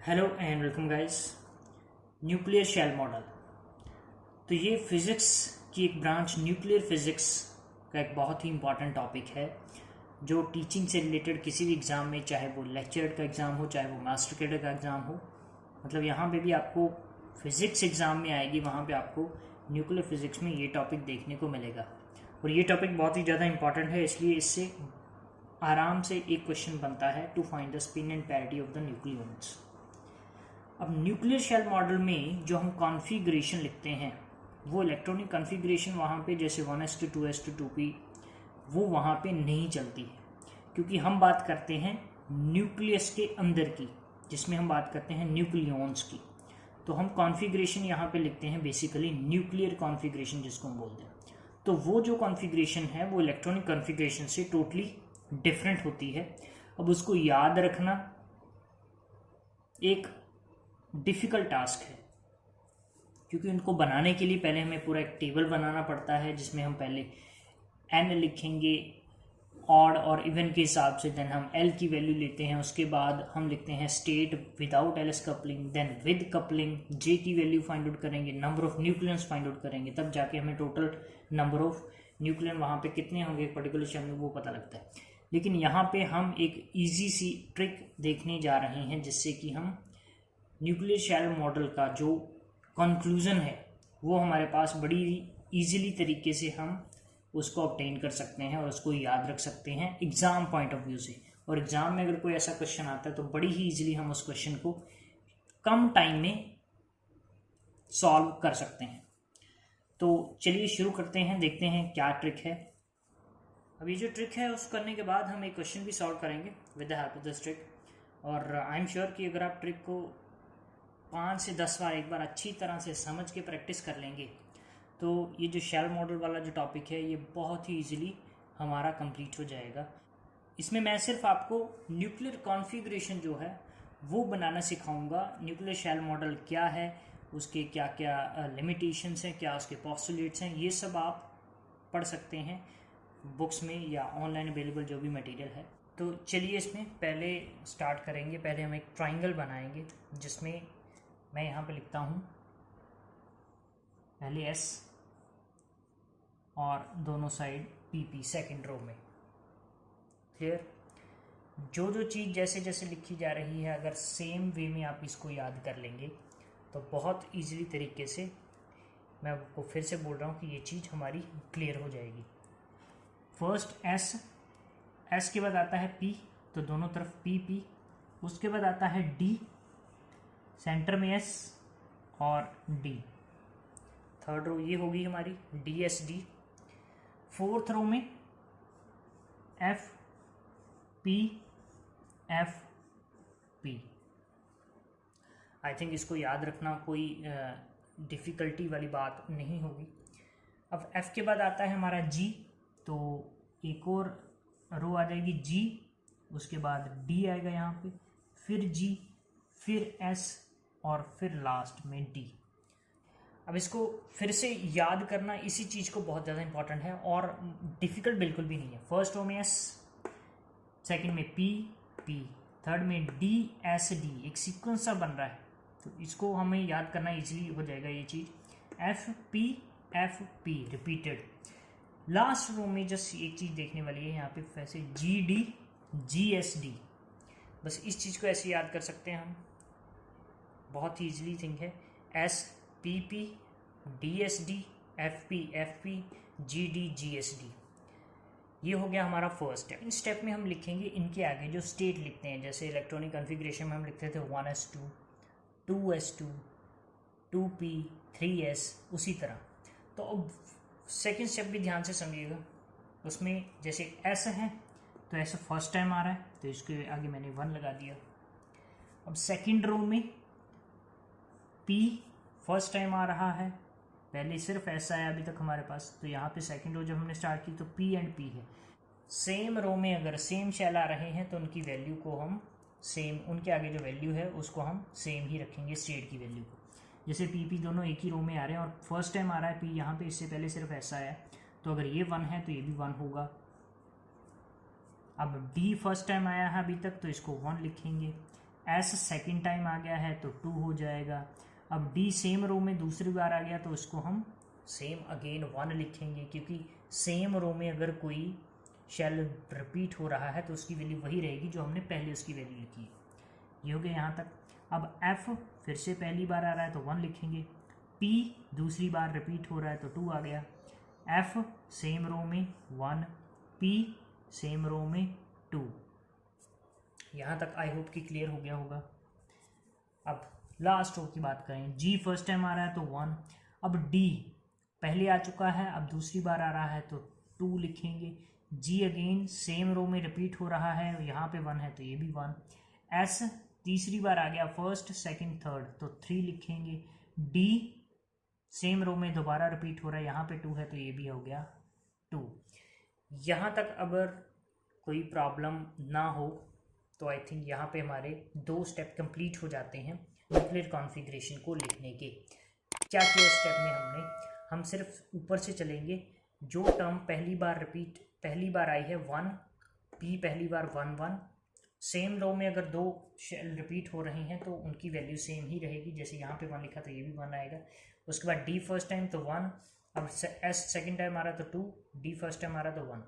Hello and welcome guys. Nuclear shell model. तो ये physics की एक ब्रांच न्यूक्लियर फिज़िक्स का एक बहुत ही इम्पॉर्टेंट टॉपिक है जो टीचिंग से रिलेटेड किसी भी एग्ज़ाम में, चाहे वो लेक्चर का एग्ज़ाम हो चाहे वो मास्टर कैडर का एग्ज़ाम हो, मतलब यहाँ पे भी आपको फिज़िक्स एग्ज़ाम में आएगी, वहाँ पे आपको न्यूक्लियर फिज़िक्स में ये टॉपिक देखने को मिलेगा। और ये टॉपिक बहुत ही ज़्यादा इंपॉर्टेंट है, इसलिए इससे आराम से एक क्वेश्चन बनता है to find the spin and parity of the nucleons. अब न्यूक्लियर शेल मॉडल में जो हम कॉन्फ़िगरेशन लिखते हैं वो इलेक्ट्रॉनिक कॉन्फ़िगरेशन वहाँ पे जैसे 1s2 2s2 2p वो वहाँ पे नहीं चलती है, क्योंकि हम बात करते हैं न्यूक्लियस के अंदर की, जिसमें हम बात करते हैं न्यूक्लियॉन्स की। तो हम कॉन्फ़िगरेशन यहाँ पे लिखते हैं बेसिकली न्यूक्लियर कॉन्फ़िगरेशन जिसको हम बोलते हैं। तो वो जो कॉन्फ़िगरेशन है वो इलेक्ट्रॉनिक कॉन्फ़िगरेशन से टोटली डिफरेंट होती है। अब उसको याद रखना एक डिफ़िकल्ट टास्क है, क्योंकि उनको बनाने के लिए पहले हमें पूरा एक टेबल बनाना पड़ता है जिसमें हम पहले n लिखेंगे ऑड और इवन के हिसाब से, देन हम l की वैल्यू लेते हैं, उसके बाद हम लिखते हैं state without LS coupling, then with coupling, j की वैल्यू फाइंड आउट करेंगे, number of nucleons find out करेंगे, तब जाके हमें टोटल नंबर ऑफ न्यूक्लियन वहाँ पे कितने होंगे पर्टिकुलर शेल में वो पता लगता है। लेकिन यहाँ पे हम एक ईजी सी ट्रिक देखने जा रहे हैं जिससे कि हम न्यूक्लियर शेल मॉडल का जो कंक्लूज़न है वो हमारे पास बड़ी इजीली तरीके से हम उसको ऑब्टेन कर सकते हैं और उसको याद रख सकते हैं एग्ज़ाम पॉइंट ऑफ व्यू से। और एग्ज़ाम में अगर कोई ऐसा क्वेश्चन आता है तो बड़ी ही इजीली हम उस क्वेश्चन को कम टाइम में सॉल्व कर सकते हैं। तो चलिए शुरू करते हैं, देखते हैं क्या ट्रिक है। अब ये जो ट्रिक है उस करने के बाद हम एक क्वेश्चन भी सॉल्व करेंगे with the help of this trick. और आई एम श्योर कि अगर आप ट्रिक को 5 से 10 बार एक बार अच्छी तरह से समझ के प्रैक्टिस कर लेंगे तो ये जो शेल मॉडल वाला जो टॉपिक है ये बहुत ही इजीली हमारा कंप्लीट हो जाएगा। इसमें मैं सिर्फ आपको न्यूक्लियर कॉन्फ़िगरेशन जो है वो बनाना सिखाऊंगा। न्यूक्लियर शेल मॉडल क्या है, उसके क्या क्या लिमिटेशंस हैं, क्या उसके पोस्टुलेट्स हैं, ये सब आप पढ़ सकते हैं बुक्स में या ऑनलाइन अवेलेबल जो भी मटेरियल है। तो चलिए इसमें पहले स्टार्ट करेंगे। पहले हम एक ट्राइंगल बनाएंगे जिसमें मैं यहाँ पे लिखता हूँ पहले S और दोनों साइड PP सेकेंड रो में। क्लियर? जो जो चीज़ जैसे जैसे लिखी जा रही है अगर सेम वे में आप इसको याद कर लेंगे तो बहुत इजीली तरीके से, मैं आपको फिर से बोल रहा हूँ कि ये चीज़ हमारी क्लियर हो जाएगी। फर्स्ट S के बाद आता है P, तो दोनों तरफ PP, उसके बाद आता है D, सेंटर में S और D, थर्ड रो ये होगी हमारी DSD, फोर्थ रो में FP FP। आई थिंक इसको याद रखना कोई डिफ़िकल्टी वाली बात नहीं होगी। अब F के बाद आता है हमारा G, तो एक और रो आ जाएगी G, उसके बाद D आएगा यहाँ पे, फिर G, फिर S और फिर लास्ट में D। अब इसको फिर से याद करना इसी चीज़ को बहुत ज़्यादा इंपॉर्टेंट है और डिफ़िकल्ट बिल्कुल भी नहीं है। फर्स्ट रो में S, सेकंड में P, थर्ड में DSD, एक सीक्वेंस सा बन रहा है, तो इसको हमें याद करना इजीली हो जाएगा ये चीज़। FP repeated. लास्ट रो में जस्ट एक चीज़ देखने वाली है यहाँ पे, वैसे GSD, बस इस चीज़ को ऐसे याद कर सकते हैं हम, बहुत ही ईजिली थिंक है। SPP DSD FP GSD, ये हो गया हमारा फर्स्ट स्टेप। इस स्टेप में हम लिखेंगे इनके आगे जो स्टेट लिखते हैं, जैसे इलेक्ट्रॉनिक कॉन्फ़िगरेशन में हम लिखते थे 1s2 2s2 2p 3s, उसी तरह। तो अब सेकेंड स्टेप भी ध्यान से समझिएगा, उसमें जैसे S है तो S फर्स्ट टाइम आ रहा है तो इसके आगे मैंने 1 लगा दिया। अब सेकेंड रो में P फर्स्ट टाइम आ रहा है, पहले सिर्फ S आया अभी तक हमारे पास, तो यहाँ पे सेकेंड रो जब हमने स्टार्ट की तो P एंड P है। सेम रो में अगर सेम शेल आ रहे हैं तो उनकी वैल्यू को हम सेम, उनके आगे जो वैल्यू है उसको हम सेम ही रखेंगे स्टेट की वैल्यू को। जैसे PP दोनों एक ही रो में आ रहे हैं और फर्स्ट टाइम आ रहा है P यहाँ पे, इससे पहले सिर्फ S आया है, तो अगर ये 1 है तो ये भी 1 होगा। अब D फर्स्ट टाइम आया है अभी तक तो इसको 1 लिखेंगे, एस सेकेंड टाइम आ गया है तो 2 हो जाएगा। अब डी सेम रो में दूसरी बार आ गया तो उसको हम सेम अगेन 1 लिखेंगे, क्योंकि सेम रो में अगर कोई शेल रिपीट हो रहा है तो उसकी वैल्यू वही रहेगी जो हमने पहले उसकी वैल्यू लिखी है। ये हो गया यहाँ तक। अब एफ फिर से पहली बार आ रहा है तो 1 लिखेंगे, पी दूसरी बार रिपीट हो रहा है तो 2 आ गया, एफ सेम रो में 1, पी सेम रो में 2। यहाँ तक आई होप कि क्लियर हो गया होगा। अब लास्ट रो की बात करें, जी फर्स्ट टाइम आ रहा है तो 1, अब डी पहले आ चुका है, अब दूसरी बार आ रहा है तो 2 लिखेंगे, जी अगेन सेम रो में रिपीट हो रहा है, यहाँ पे 1 है तो ये भी 1, एस तीसरी बार आ गया, फर्स्ट सेकंड थर्ड तो 3 लिखेंगे, डी सेम रो में दोबारा रिपीट हो रहा है, यहाँ पे 2 है तो ये भी हो गया 2। यहाँ तक अगर कोई प्रॉब्लम ना हो तो आई थिंक यहाँ पे हमारे 2 स्टेप कंप्लीट हो जाते हैं न्यूक्लियर कॉन्फ़िगरेशन को लिखने के। क्या किया स्टेप में हम सिर्फ ऊपर से चलेंगे, जो टर्म पहली बार आई है 1, पी पहली बार 1 1, सेम रो में अगर 2 शेल रिपीट हो रही हैं तो उनकी वैल्यू सेम ही रहेगी, जैसे यहाँ पे 1 लिखा तो ये भी 1 आएगा। उसके बाद डी फर्स्ट टाइम तो 1, अब एस सेकेंड टाइम आ रहा तो 2, डी फर्स्ट टाइम आ रहा तो 1,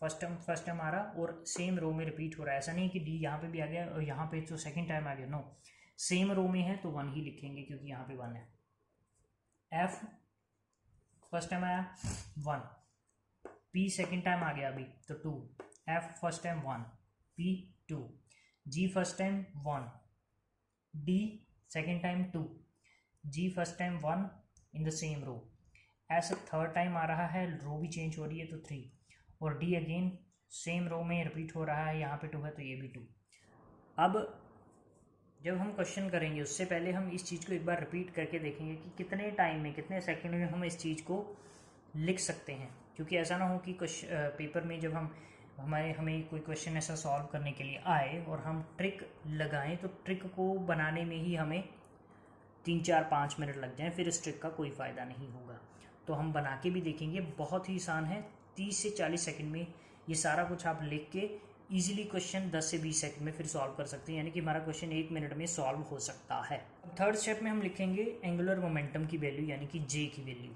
फर्स्ट टाइम आ रहा और सेम रो में रिपीट हो रहा है। ऐसा नहीं कि डी यहाँ पे भी आ गया और यहाँ पे तो सेकेंड टाइम आ गया, नो, सेम रो में है तो 1 ही लिखेंगे क्योंकि यहाँ पे 1 है। एफ फर्स्ट टाइम आया 1, पी सेकेंड टाइम आ गया अभी तो 2, F first time 1, P 2, G first time 1, D second time 2, G first time 1 in the same row, S third time आ रहा है, रो भी चेंज हो रही है तो 3, और डी अगेन सेम रो में रिपीट हो रहा है, यहाँ पे 2 है तो ये भी 2। अब जब हम क्वेश्चन करेंगे उससे पहले हम इस चीज़ को एक बार रिपीट करके देखेंगे कि कितने टाइम में, कितने सेकंड में हम इस चीज़ को लिख सकते हैं, क्योंकि ऐसा ना हो कि पेपर में जब हमें कोई क्वेश्चन ऐसा सॉल्व करने के लिए आए और हम ट्रिक लगाएं तो ट्रिक को बनाने में ही हमें 3 4 5 मिनट लग जाएं, फिर इस ट्रिक का कोई फ़ायदा नहीं होगा। तो हम बना के भी देखेंगे, बहुत ही आसान है, 30 से 40 सेकंड में ये सारा कुछ आप लिख के इजीली क्वेश्चन 10 से 20 सेकंड में फिर सॉल्व कर सकते हैं, यानी कि हमारा क्वेश्चन 1 मिनट में सॉल्व हो सकता है। थर्ड स्टेप में हम लिखेंगे एंगुलर मोमेंटम की वैल्यू, यानी कि जे की वैल्यू।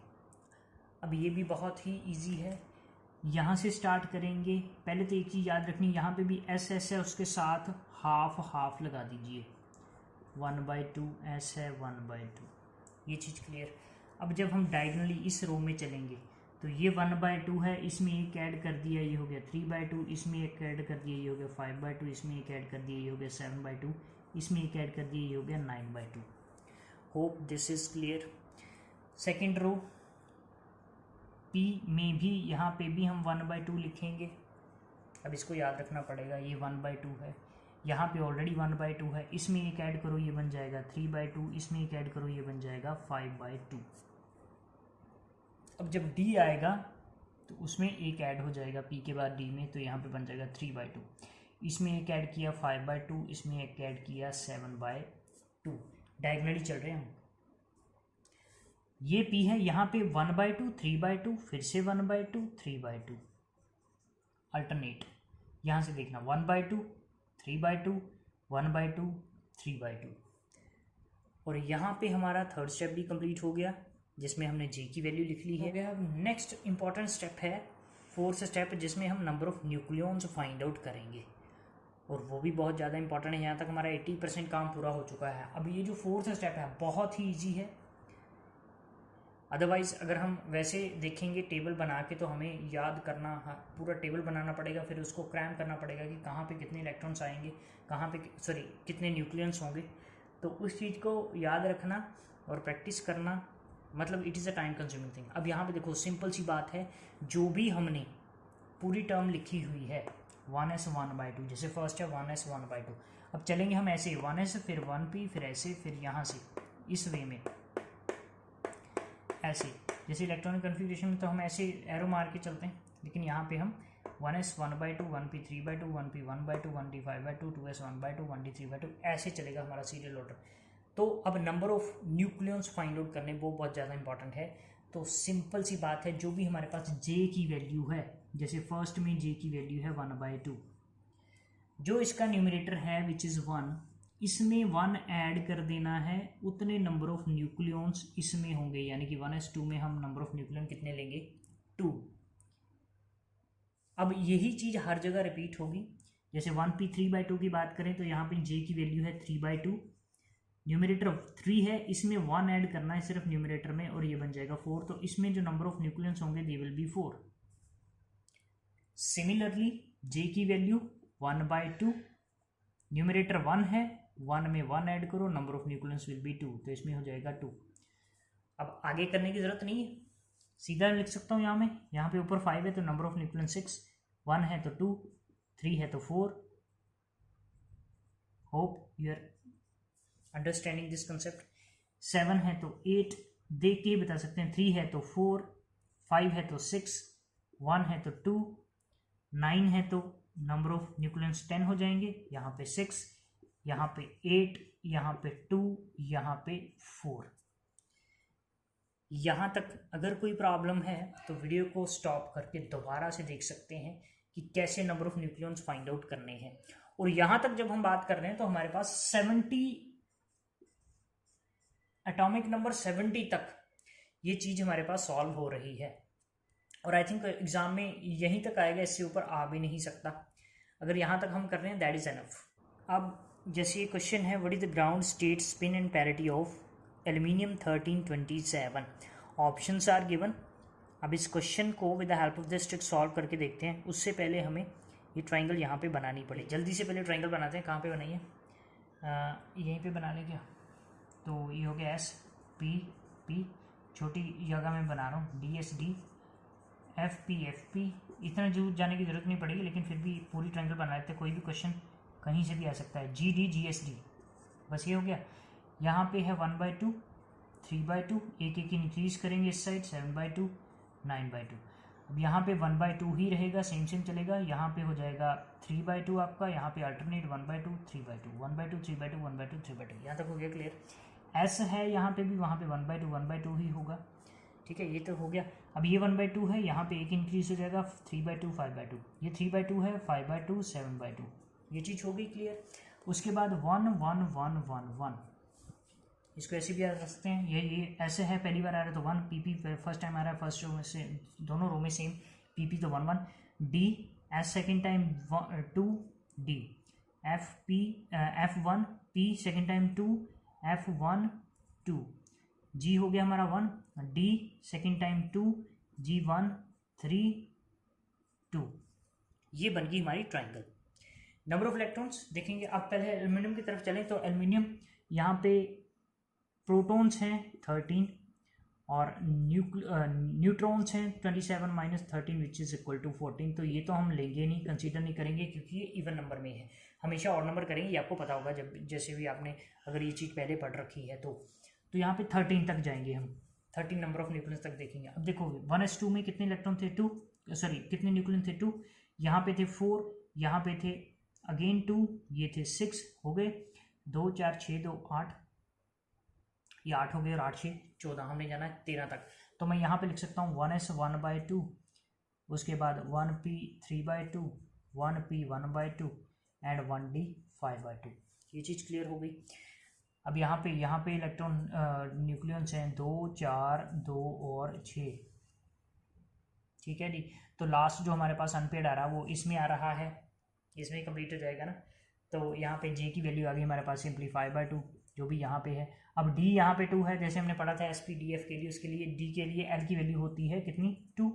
अब ये भी बहुत ही ईजी है, यहाँ से स्टार्ट करेंगे। पहले तो एक चीज़ याद रखनी, यहाँ पे भी एस एस है, उसके साथ हाफ लगा दीजिए, 1/2 एस है 1/2, ये चीज़ क्लियर। अब जब हम डायगनली इस रो में चलेंगे तो ये 1/2 है, इसमें एक ऐड कर दिया ये हो गया 3/2, इसमें एक ऐड कर दिया ये हो गया 5/2, इसमें एक ऐड कर दिया ये हो गया 7/2, इसमें एक ऐड कर दिया ये हो गया 9/2। Hope this is clear. Second row P में भी यहाँ पे भी हम 1/2 लिखेंगे। अब इसको याद रखना पड़ेगा, ये 1/2 है, यहाँ पे ऑलरेडी 1/2 है, इसमें एक ऐड करो ये बन जाएगा 3/2, इसमें एक ऐड करो ये बन जाएगा 5/2। अब जब D आएगा तो उसमें एक ऐड हो जाएगा P के बाद D में, तो यहाँ पे बन जाएगा 3/2, इसमें एक ऐड किया 5/2, इसमें एक ऐड किया 7/2। डायगनली चल रहे हैं हम। ये P है, यहाँ पे 1/2 3/2, फिर से 1/2 3/2, अल्टरनेट। यहाँ से देखना 1/2 3/2 1/2 3/2। और यहाँ पे हमारा थर्ड स्टेप भी कंप्लीट हो गया, जिसमें हमने J की वैल्यू लिख ली है। अब नेक्स्ट इंपॉर्टेंट स्टेप है फोर्थ स्टेप, जिसमें हम number of nucleons find out करेंगे, और वो भी बहुत ज़्यादा इंपॉर्टेंट है। यहाँ तक हमारा 80% काम पूरा हो चुका है। अब ये जो फोर्थ स्टेप है बहुत ही ईजी है, अदरवाइज़ अगर हम वैसे देखेंगे टेबल बना के तो हमें याद करना, पूरा टेबल बनाना पड़ेगा, फिर उसको क्रैम करना पड़ेगा कि कहाँ पे कितने इलेक्ट्रॉन्स आएंगे, कहाँ पे कितने न्यूक्लियॉन्स होंगे। तो उस चीज़ को याद रखना और प्रैक्टिस करना, मतलब it is a time consuming thing. अब यहाँ पे देखो सिंपल सी बात है, जो भी हमने पूरी टर्म लिखी हुई है 1s 1/2, जैसे फर्स्ट है 1s 1/2। अब चलेंगे हम ऐसे 1s फिर 1p फिर ऐसे, फिर यहाँ से इस वे में ऐसे, जैसे इलेक्ट्रॉनिक कन्फिग्रेशन में तो हम ऐसे एरो मार के चलते हैं, लेकिन यहाँ पे हम 1s 1/2 1p 3/2 1p 1/2 1d 5/2 2s 1/2 1d 3/2 ऐसे चलेगा हमारा सीरियल ऑर्डर। तो अब number of nucleons find out करने वो बहुत ज़्यादा इंपॉर्टेंट है। तो सिंपल सी बात है, जो भी हमारे पास J की वैल्यू है, जैसे फर्स्ट में J की वैल्यू है 1/2, जो इसका न्यूमरेटर है विच इज़ 1, इसमें 1 ऐड कर देना है, उतने नंबर ऑफ न्यूक्लियॉन्स इसमें होंगे, यानी कि 1s2 में हम नंबर ऑफ न्यूक्लियन कितने लेंगे, 2। अब यही चीज़ हर जगह रिपीट होगी। जैसे 1p 3/2 की बात करें तो यहाँ पे j की वैल्यू है 3/2, न्यूमरेटर 3 है, इसमें 1 ऐड करना है सिर्फ न्यूमरेटर में और ये बन जाएगा 4। तो इसमें जो नंबर ऑफ न्यूक्लियंस होंगे they will be 4। Similarly j की वैल्यू 1/2, न्यूमरेटर 1 है, 1 में 1 ऐड करो, number of nucleons will be 2, तो इसमें हो जाएगा 2। अब आगे करने की जरूरत नहीं है, सीधा लिख सकता हूँ यहाँ पे ऊपर 5 है तो नंबर ऑफ न्यूक्लियंस 6, 1 है तो 2, 3 है तो 4। Hope you are understanding this concept. 7 है तो 8, देख के बता सकते हैं। 3 है तो 4, 5 है तो 6, 1 है तो 2, 9 है तो नंबर ऑफ न्यूक्लियंस 10 हो जाएंगे, यहाँ पे 6, यहाँ पे 8, यहाँ पे 2, यहाँ पे 4। यहाँ तक अगर कोई प्रॉब्लम है तो वीडियो को स्टॉप करके दोबारा से देख सकते हैं कि कैसे number of nucleons find out करने हैं। और यहाँ तक जब हम बात कर रहे हैं तो हमारे पास 70 एटॉमिक नंबर 70 तक ये चीज़ हमारे पास सॉल्व हो रही है। और आई थिंक एग्जाम में यहीं तक आएगा, इससे ऊपर आ भी नहीं सकता। अगर यहाँ तक हम कर रहे हैं दैट इज़ एनफ। अब जैसे ये क्वेश्चन है, what is the ground state spin and parity of aluminium 1327, options are given. अब इस क्वेश्चन को with the help of this trick solve करके देखते हैं। उससे पहले हमें ये ट्राइंगल यहाँ पे बनानी पड़े। जल्दी से पहले ट्राइंगल बनाते हैं। कहाँ पे बनाइए, यहीं पे बना लें क्या? तो ये हो गया एस पी पी, छोटी जगह में बना रहा हूँ, D S D, F P. इतना जो जाने की जरूरत नहीं पड़ेगी, लेकिन फिर भी पूरी ट्राइंगल बना लेते हैं। कोई भी क्वेश्चन कहीं से भी आ सकता है। G D G S D, बस ये हो गया। यहाँ पे है 1/2, 3/2, एक इंक्रीज करेंगे इस साइड, 7/2, 9/2। अब यहाँ पे 1/2 ही रहेगा, सेम चलेगा। यहाँ पे हो जाएगा 3/2 आपका, यहाँ पे अल्टरनेट 1/2, 3/2, 1/2, 3/2, 1/2, 3/2। यहाँ तक हो गया क्लियर। एस है यहाँ पे भी, वहाँ पे 1/2 ही होगा। ठीक है, ये तो हो गया। अब ये 1/2 है, यहाँ पे एक इंक्रीज हो जाएगा 3/2, 5/2, ये 3/2 है, 5/2, 7/2। ये चीज़ हो गई क्लियर। उसके बाद 1 1 1 1 1, इसको ऐसे भी आ सकते हैं। ये ऐसे है, पहली बार आ रहा है तो 1, पी फर्स्ट टाइम आ रहा है, फर्स्ट रो में से दोनों रो में सेम, पी तो 1 1, D S second time 2, D F1 P second time 2, F1 2, जी हो गया हमारा 1, डी सेकेंड टाइम 2, G1 3 2। ये बन गई हमारी ट्राइंगल। नंबर ऑफ इलेक्ट्रॉन्स देखेंगे। अब पहले एल्यूमिनियम की तरफ चलें तो एल्यूमिनियम यहाँ पे प्रोटॉन्स हैं 13 और न्यूट्रॉन्स हैं 27 minus 13 which is equal to 14। तो ये तो हम लेंगे नहीं, कंसीडर नहीं करेंगे, क्योंकि ये इवन नंबर में है। हमेशा और नंबर करेंगे, ये आपको पता होगा जब जैसे भी आपने अगर ये चीज़ पहले पढ़ रखी है तो यहाँ पे 13 तक जाएंगे हम, 13 नंबर ऑफ न्यूक्लियस तक देखेंगे। अब देखो 1s2 में कितने इलेक्ट्रॉन थे, 2, सॉरी कितने न्यूक्लियन थे, 2, यहाँ पे थे 4, यहाँ पे थे अगेन 2, ये थे 6 हो गए, 2 4 6 2 8, ये 8 हो गए और 8 6 14, हमने जाना है 13 तक। तो मैं यहाँ पे लिख सकता हूँ 1s 1/2, उसके बाद 1p 3/2, 1p 1/2 एंड 1d 5/2। ये चीज़ क्लियर हो गई। अब यहाँ पे इलेक्ट्रॉन न्यूक्लियंस हैं 2 4 2 और 6। ठीक है जी। तो लास्ट जो हमारे पास अनपेड आ रहा है वो इसमें आ रहा है, इसमें कंप्लीट हो जाएगा ना। तो यहाँ पे जे की वैल्यू आ गई हमारे पास सिंपली 5/2, जो भी यहाँ पे है। अब डी यहाँ पे 2 है, जैसे हमने पढ़ा था SPDF के लिए, उसके लिए डी के लिए एल की वैल्यू होती है कितनी, 2।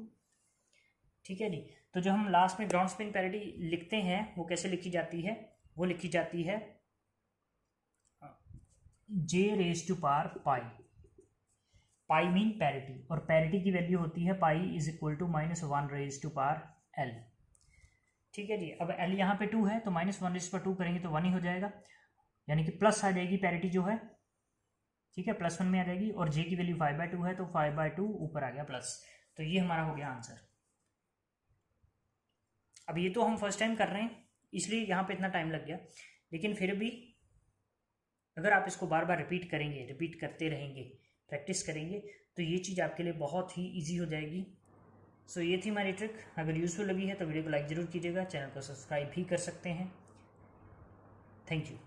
ठीक है जी। तो जो हम लास्ट में ग्राउंड स्पिन पैरिटी लिखते हैं वो कैसे लिखी जाती है, वो लिखी जाती है J⁻⁴ पाई मीन पैरिटी, और पैरिटी की वैल्यू होती है pi is equal to -1⁻L। ठीक है जी। अब L यहाँ पे 2 है तो -1⁻2 करेंगे तो 1 ही हो जाएगा, यानी कि प्लस आ जाएगी पैरिटी जो है। ठीक है, +1 में आ जाएगी, और J की वैल्यू 5/2 है तो 5/2 ऊपर आ गया प्लस। तो ये हमारा हो गया आंसर। अब ये तो हम फर्स्ट टाइम कर रहे हैं इसलिए यहाँ पे इतना टाइम लग गया, लेकिन फिर भी अगर आप इसको बार बार रिपीट करेंगे, रिपीट करते रहेंगे, प्रैक्टिस करेंगे, तो ये चीज़ आपके लिए बहुत ही ईजी हो जाएगी। सो ये थी हमारी ट्रिक। अगर यूज़फुल लगी है तो वीडियो को लाइक ज़रूर कीजिएगा, चैनल को सब्सक्राइब भी कर सकते हैं। Thank you.